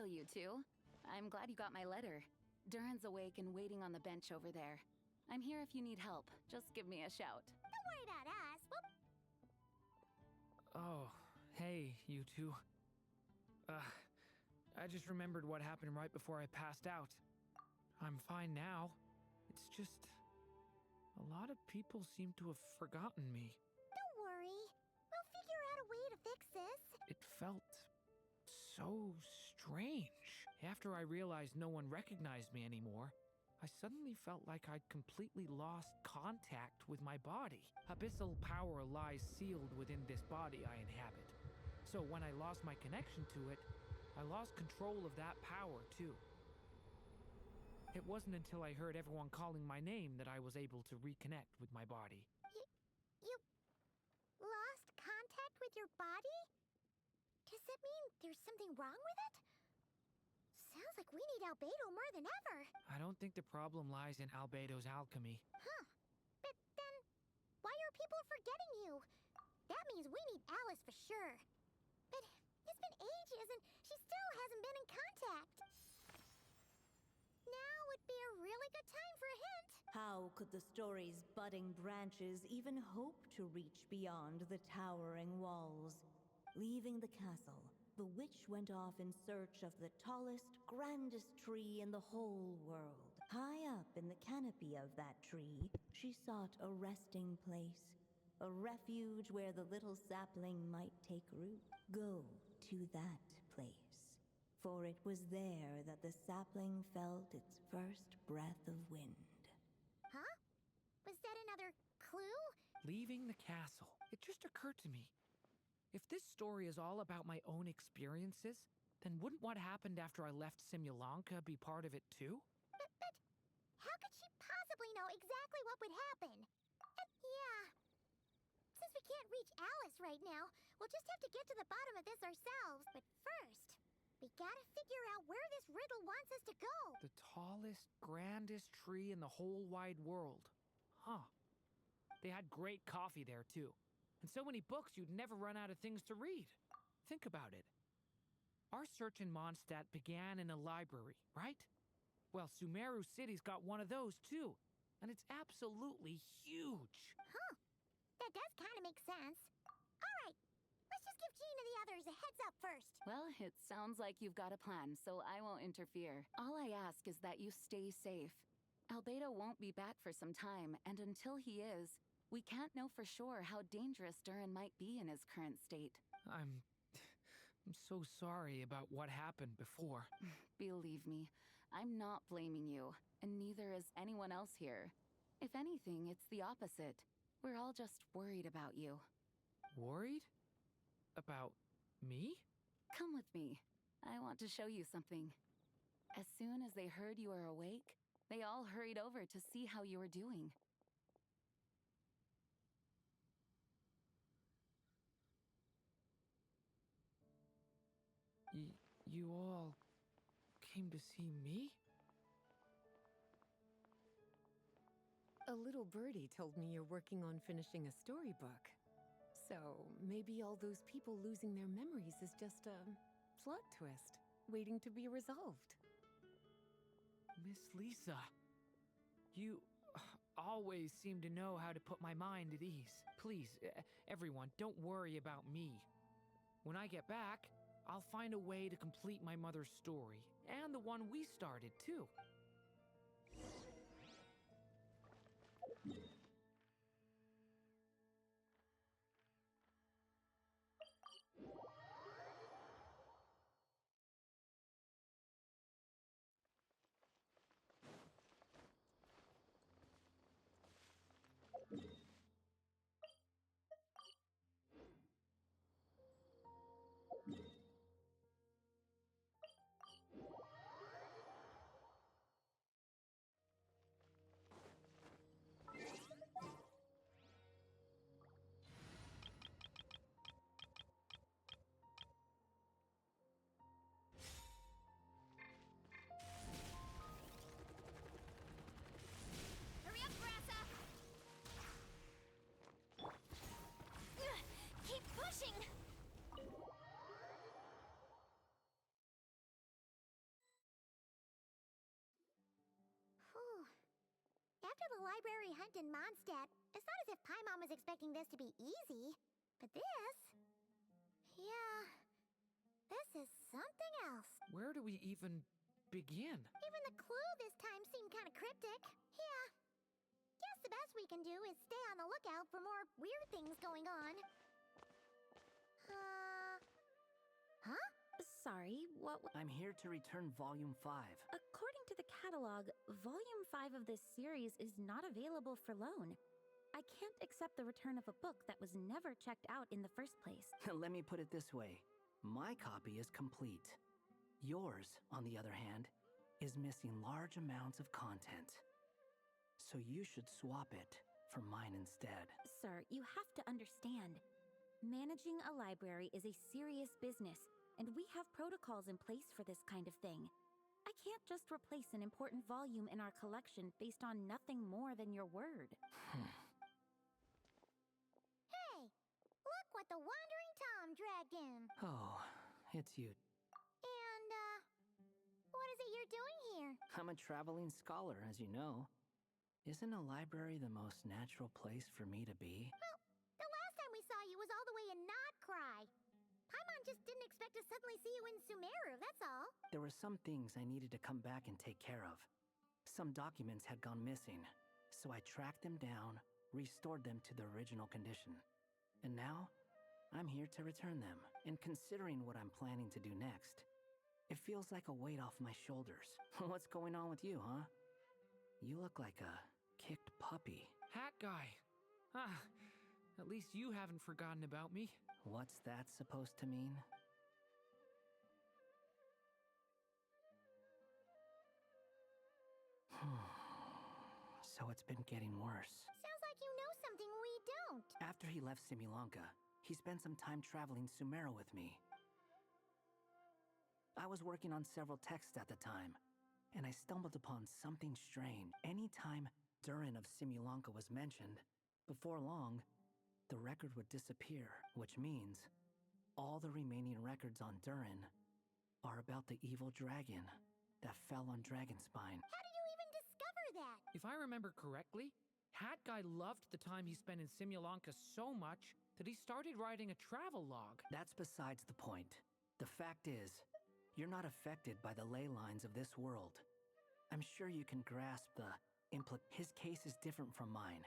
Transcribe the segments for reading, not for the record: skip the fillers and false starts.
Hello, you two. I'm glad you got my letter. Durin's awake and waiting on the bench over there. I'm here if you need help. Just give me a shout. Don't worry about us. Oh, hey, you two. I just remembered what happened right before I passed out. I'm fine now. It's just... a lot of people seem to have forgotten me. Don't worry. We'll figure out a way to fix this. It felt so strange. After I realized no one recognized me anymore, I suddenly felt like I'd completely lost contact with my body. Abyssal power lies sealed within this body I inhabit. So when I lost my connection to it, I lost control of that power too. It wasn't until I heard everyone calling my name that I was able to reconnect with my body. You lost contact with your body? Does that mean there's something wrong with it? Sounds like we need Albedo more than ever. I don't think the problem lies in Albedo's alchemy. Huh. But then, why are people forgetting you? That means we need Alice for sure. But it's been ages and she still hasn't been in contact. Now would be a really good time for a hint. How could the story's budding branches even hope to reach beyond the towering walls? Leaving the castle, the witch went off in search of the tallest, grandest tree in the whole world. High up in the canopy of that tree, she sought a resting place, a refuge where the little sapling might take root. Go to that place, for it was there that the sapling felt its first breath of wind. Huh? Was that another clue? Leaving the castle. It just occurred to me. If this story is all about my own experiences, then wouldn't what happened after I left Simulanka be part of it too? But how could she possibly know exactly what would happen? And yeah, since we can't reach Alice right now, we'll just have to get to the bottom of this ourselves. But first, we gotta figure out where this riddle wants us to go. The tallest, grandest tree in the whole wide world. Huh. They had great coffee there too. And so many books you'd never run out of things to read. Think about it. Our search in Mondstadt began in a library, right? Well, Sumeru City's got one of those too. And it's absolutely huge. Huh. That does kind of make sense. All right, let's just give Jean and the others a heads up first. Well, it sounds like you've got a plan, so I won't interfere. All I ask is that you stay safe. Albedo won't be back for some time, and until he is, we can't know for sure how dangerous Durin might be in his current state. I'm so sorry about what happened before. Believe me, I'm not blaming you, and neither is anyone else here. If anything, it's the opposite. We're all just worried about you. Worried? About me? Come with me. I want to show you something. As soon as they heard you were awake, they all hurried over to see how you were doing. You all came to see me? A little birdie told me you're working on finishing a storybook. So maybe all those people losing their memories is just a plot twist, waiting to be resolved. Miss Lisa, you always seem to know how to put my mind at ease. Please, everyone, don't worry about me. When I get back, I'll find a way to complete my mother's story, and the one we started, too. Hurry up, Grassa! Keep pushing! After the library hunt in Mondstadt, it's not as if Paimon was expecting this to be easy. But this... yeah... this is something else. Where do we even begin? Even the clue this time seemed kind of cryptic. Yeah. Guess the best we can do is stay on the lookout for more weird things going on. Huh? Sorry, what? I'm here to return Volume 5. According to the catalog, Volume 5 of this series is not available for loan. I can't accept the return of a book that was never checked out in the first place. Let me put it this way. My copy is complete. Yours, on the other hand, is missing large amounts of content. So you should swap it for mine instead. Sir, you have to understand. Managing a library is a serious business, and we have protocols in place for this kind of thing. I can't just replace an important volume in our collection based on nothing more than your word. Hey! Look what the Wandering Tom dragged in! Oh, it's you. And, what is it you're doing here? I'm a traveling scholar, as you know. Isn't a library the most natural place for me to be? Well, the last time we saw you was all the way in Notcry. Paimon just didn't expect to suddenly see you in Sumeru, that's all. There were some things I needed to come back and take care of. Some documents had gone missing, so I tracked them down, restored them to their original condition. And now, I'm here to return them. And considering what I'm planning to do next, it feels like a weight off my shoulders. What's going on with you, huh? You look like a kicked puppy. Hat guy. Ah, at least you haven't forgotten about me. What's that supposed to mean? So it's been getting worse. Sounds like you know something we don't. After he left Simulanka, he spent some time traveling Sumeru with me. I was working on several texts at the time, and I stumbled upon something strange. Anytime Durin of Simulanka was mentioned, before long, the record would disappear, which means all the remaining records on Durin are about the evil dragon that fell on Dragonspine. How did you even discover that? If I remember correctly, Hat Guy loved the time he spent in Simulanka so much that he started writing a travel log. That's besides the point. The fact is, you're not affected by the ley lines of this world. I'm sure you can grasp the his case is different from mine.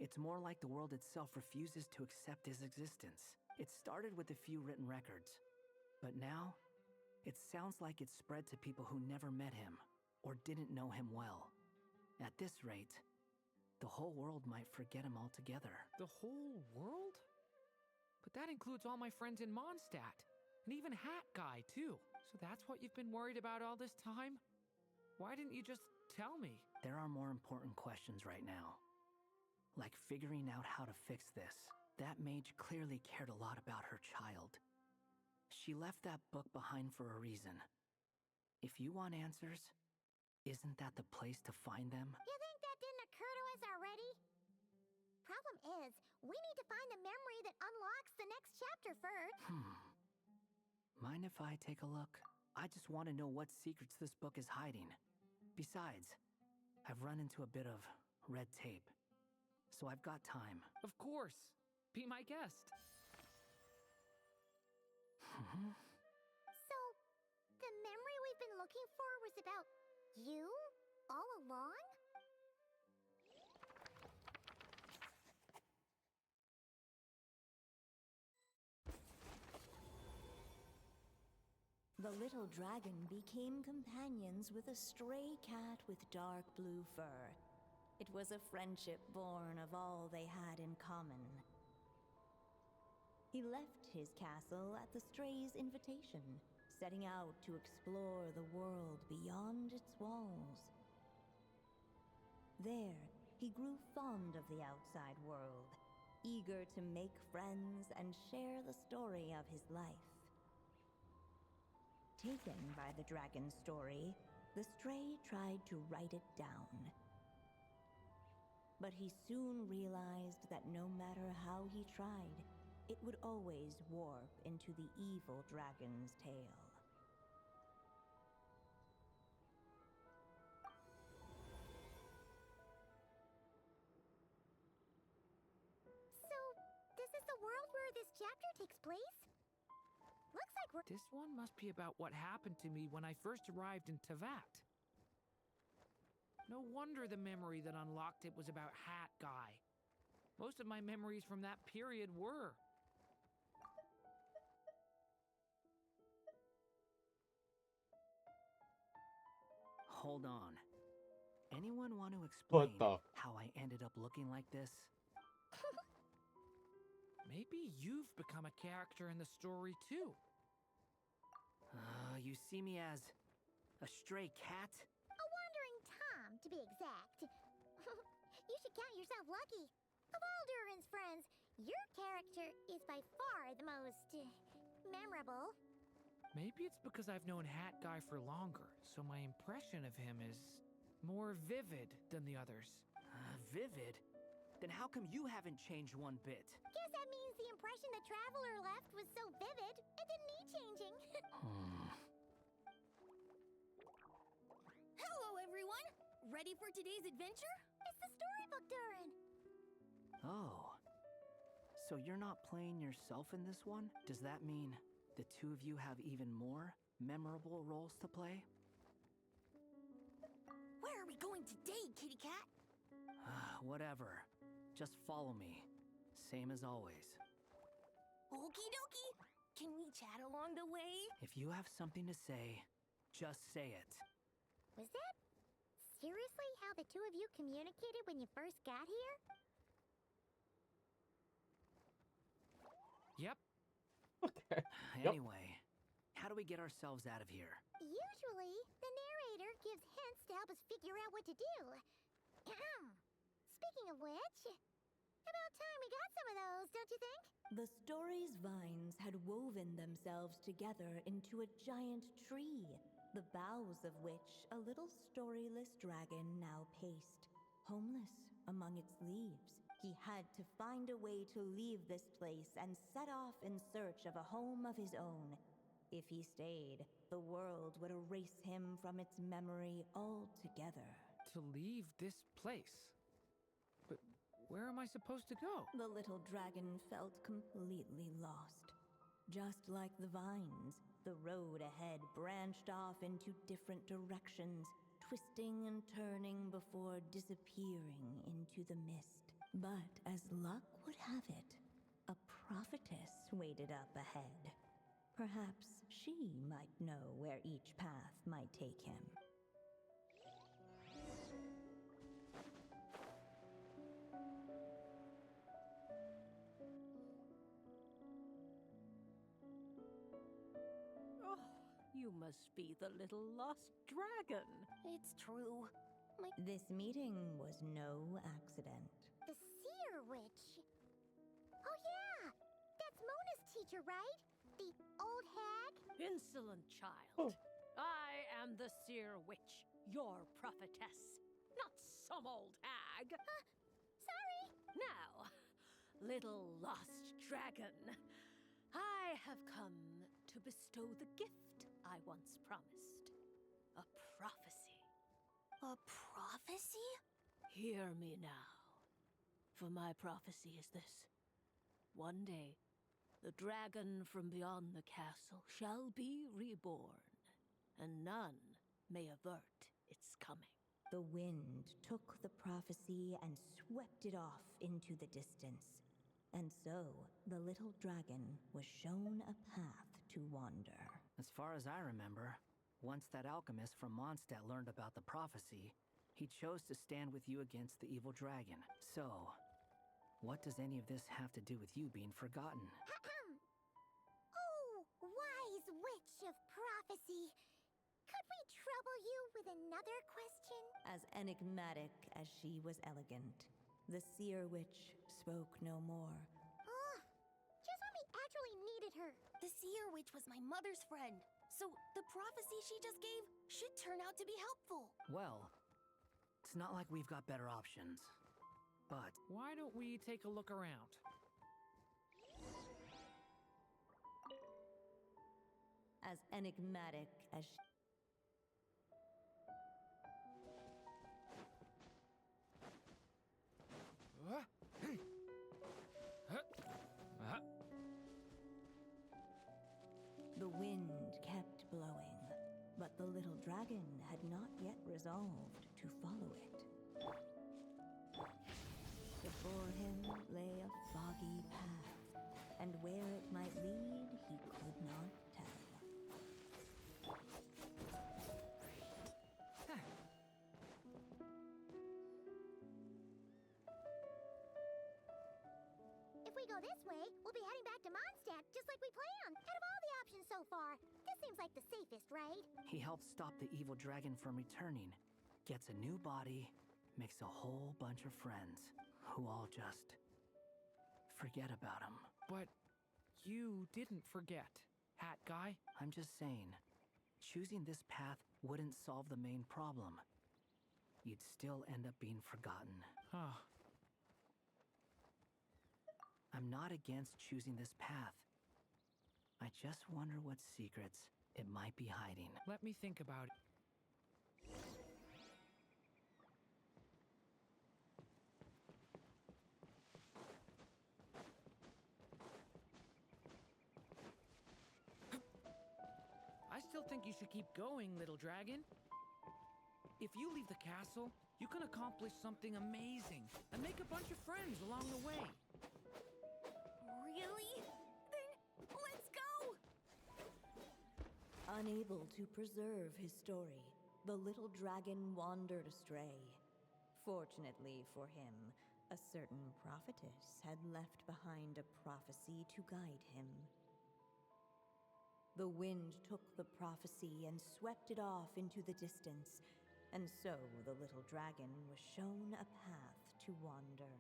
It's more like the world itself refuses to accept his existence. It started with a few written records, but now, it sounds like it's spread to people who never met him or didn't know him well. At this rate, the whole world might forget him altogether. The whole world? But that includes all my friends in Mondstadt, and even Hat Guy, too. So that's what you've been worried about all this time? Why didn't you just tell me? There are more important questions right now. Like figuring out how to fix this. That mage clearly cared a lot about her child. She left that book behind for a reason. If you want answers, isn't that the place to find them? You think that didn't occur to us already? Problem is, we need to find the memory that unlocks the next chapter first. Mind if I take a look? I just want to know what secrets this book is hiding. Besides, I've run into a bit of red tape, so I've got time. Of course. Be my guest. So, the memory we've been looking for was about you all along? The little dragon became companions with a stray cat with dark blue fur. It was a friendship born of all they had in common. He left his castle at the stray's invitation, setting out to explore the world beyond its walls. There, he grew fond of the outside world, eager to make friends and share the story of his life. Taken by the dragon's story, the stray tried to write it down. But he soon realized that no matter how he tried, it would always warp into the evil dragon's tale. this chapter takes place? Looks like we're... This one must be about what happened to me when I first arrived in Tevat. No wonder the memory that unlocked it was about Hat Guy. Most of my memories from that period were. Hold on. Anyone want to explain the? how I ended up looking like this? Maybe you've become a character in the story too. You see me as a stray cat? A wandering Tom, to be exact. You should count yourself lucky. Of all Durin's friends, your character is by far the most memorable. Maybe it's because I've known Hat Guy for longer, so my impression of him is more vivid than the others. Vivid? Then how come you haven't changed one bit? Guess that means the impression the traveler left was so vivid, it didn't need changing. Hello, everyone! Ready for today's adventure? It's the storybook, Durin. Oh. So you're not playing yourself in this one? Does that mean the two of you have even more memorable roles to play? Where are we going today, kitty cat? Whatever. Just follow me. Same as always. Okie dokie! Can we chat along the way? If you have something to say, just say it. Was that seriously how the two of you communicated when you first got here? Yep. Okay. Yep. Anyway, how do we get ourselves out of here? Usually, the narrator gives hints to help us figure out what to do. Speaking of which, about time we got some of those, don't you think? The story's vines had woven themselves together into a giant tree, the boughs of which a little storyless dragon now paced, homeless among its leaves. He had to find a way to leave this place and set off in search of a home of his own. If he stayed, the world would erase him from its memory altogether. To leave this place? But where am I supposed to go? The little dragon felt completely lost. Just like the vines, the road ahead branched off into different directions, twisting and turning before disappearing into the mist. But as luck would have it, a prophetess waited up ahead. Perhaps she might know where each path might take him. Oh, you must be the little lost dragon. It's true. This meeting was no accident. The Seer Witch. Oh yeah! That's Mona's teacher, right? The old hag? Insolent child. I am the Seer Witch, your prophetess, not some old hag. Sorry! Now, little lost dragon, I have come to bestow the gift I once promised. A prophecy. A prophecy? Hear me now. For my prophecy is this. One day, the dragon from beyond the castle shall be reborn, and none may avert its coming. The wind took the prophecy and swept it off into the distance. And so, the little dragon was shown a path to wander. As far as I remember, once that alchemist from Mondstadt learned about the prophecy, he chose to stand with you against the evil dragon. So, what does any of this have to do with you being forgotten? Oh, wise witch of prophecy. Could we trouble you with another question? As enigmatic as she was elegant, the Seer Witch spoke no more. Just when we actually needed her. The Seer Witch was my mother's friend, so the prophecy she just gave should turn out to be helpful. Well, it's not like we've got better options. But Why don't we take a look around? As enigmatic as she... The wind kept blowing, but the little dragon had not yet resolved to follow it. Before him lay a foggy path, and where it might lead he could not tell. If we go this way, we'll be heading back to Mondstadt, just like we planned. Out of all the options so far, this seems like the safest, right? He helps stop the evil dragon from returning, gets a new body, makes a whole bunch of friends who all just forget about him. But you didn't forget, Hat Guy. I'm just saying, choosing this path wouldn't solve the main problem. You'd still end up being forgotten. Huh. I'm not against choosing this path. I just wonder what secrets it might be hiding. Let me think about it. I still think you should keep going, little dragon. If you leave the castle, you can accomplish something amazing and make a bunch of friends along the way. Really? Then let's go! Unable to preserve his story, the little dragon wandered astray. Fortunately for him, a certain prophetess had left behind a prophecy to guide him. The wind took the prophecy and swept it off into the distance, and so the little dragon was shown a path to wander.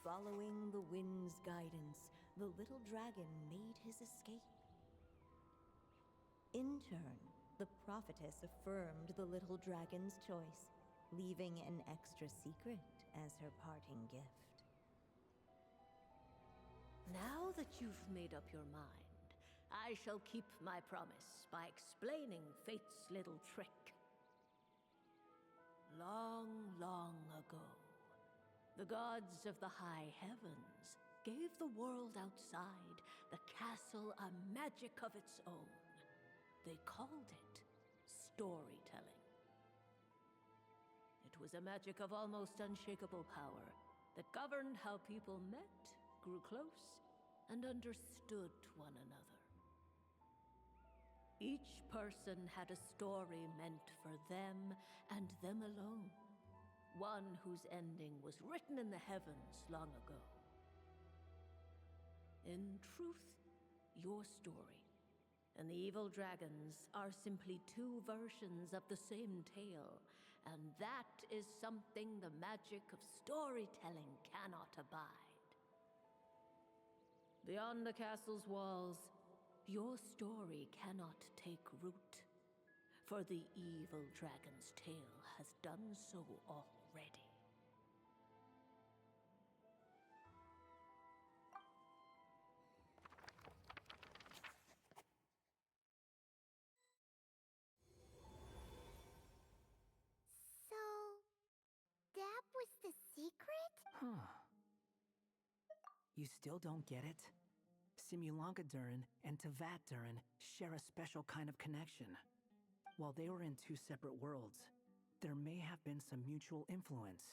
Following the wind's guidance, the little dragon made his escape. In turn, the prophetess affirmed the little dragon's choice, leaving an extra secret as her parting gift. Now that you've made up your mind, I shall keep my promise by explaining Fate's little trick. Long, long ago, the gods of the high heavens gave the world outside the castle a magic of its own. They called it storytelling. It was a magic of almost unshakable power that governed how people met, grew close, and understood one another. Each person had a story meant for them and them alone, one whose ending was written in the heavens long ago. In truth, your story and the evil dragons are simply two versions of the same tale, and that is something the magic of storytelling cannot abide. Beyond the castle's walls, your story cannot take root, for the evil dragon's tale has done so already. So, that was the secret? Huh. You still don't get it? Simulanga Durin and Tevat Durin share a special kind of connection. While they were in two separate worlds, there may have been some mutual influence,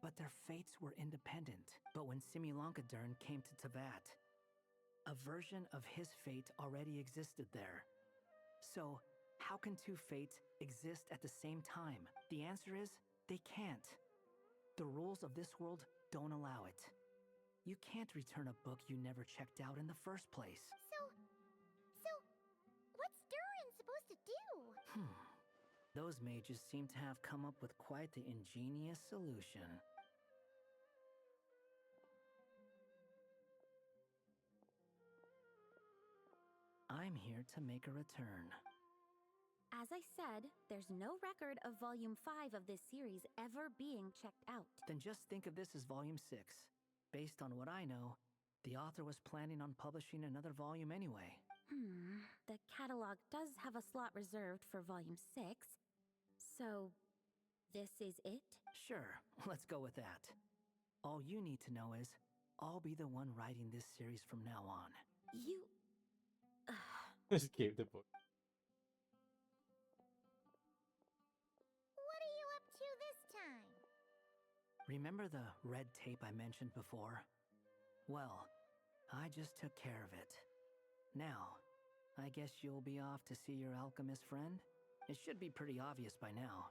but their fates were independent. But when Simulanga Durin came to Tevat, a version of his fate already existed there. So, how can two fates exist at the same time? The answer is, they can't. The rules of this world don't allow it. You can't return a book you never checked out in the first place. So, what's Durin supposed to do? Those mages seem to have come up with quite the ingenious solution. I'm here to make a return. As I said, there's no record of Volume 5 of this series ever being checked out. Then just think of this as Volume 6. Based on what I know, the author was planning on publishing another volume anyway. The catalog does have a slot reserved for Volume 6. So, this is it? Sure, let's go with that. All you need to know is, I'll be the one writing this series from now on. Just gave the book. What are you up to this time? Remember the red tape I mentioned before? Well, I just took care of it. Now, I guess you'll be off to see your alchemist friend? It should be pretty obvious by now.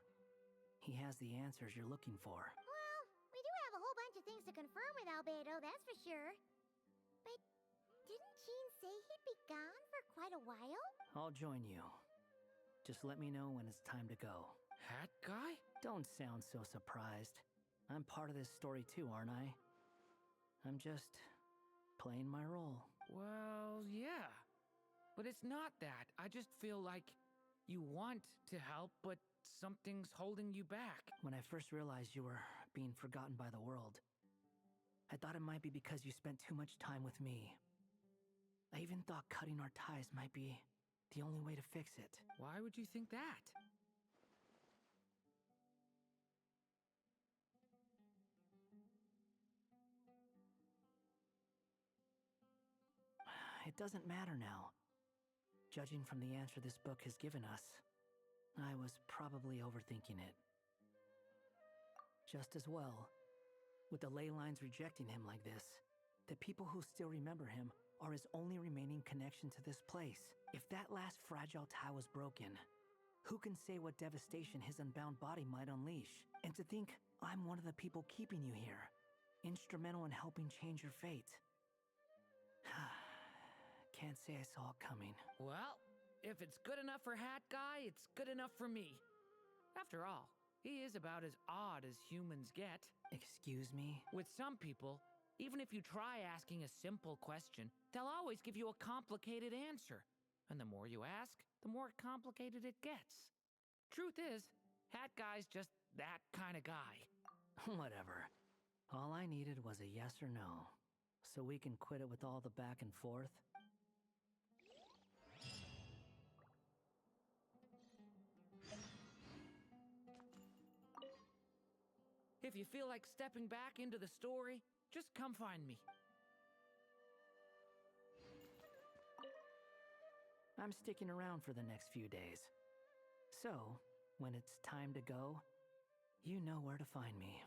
He has the answers you're looking for. Well, we do have a whole bunch of things to confirm with Albedo, that's for sure. But didn't Jean say he'd be gone for quite a while? I'll join you. Just let me know when it's time to go. Hat guy? Don't sound so surprised. I'm part of this story too, aren't I? I'm just playing my role. Well, yeah. But it's not that. I just feel like you want to help, but something's holding you back. When I first realized you were being forgotten by the world, I thought it might be because you spent too much time with me. I even thought cutting our ties might be the only way to fix it. Why would you think that? It doesn't matter now. Judging from the answer this book has given us, I was probably overthinking it. Just as well, with the ley lines rejecting him like this, the people who still remember him are his only remaining connection to this place. If that last fragile tie was broken, who can say what devastation his unbound body might unleash? And to think I'm one of the people keeping you here, instrumental in helping change your fate. Can't say I saw it coming. Well, if it's good enough for Hat Guy, it's good enough for me. After all, he is about as odd as humans get. Excuse me? With some people, even if you try asking a simple question, they'll always give you a complicated answer. And the more you ask, the more complicated it gets. Truth is, Hat Guy's just that kind of guy. Whatever. All I needed was a yes or no, so we can quit it with all the back and forth. If you feel like stepping back into the story, just come find me. I'm sticking around for the next few days. So, when it's time to go, you know where to find me.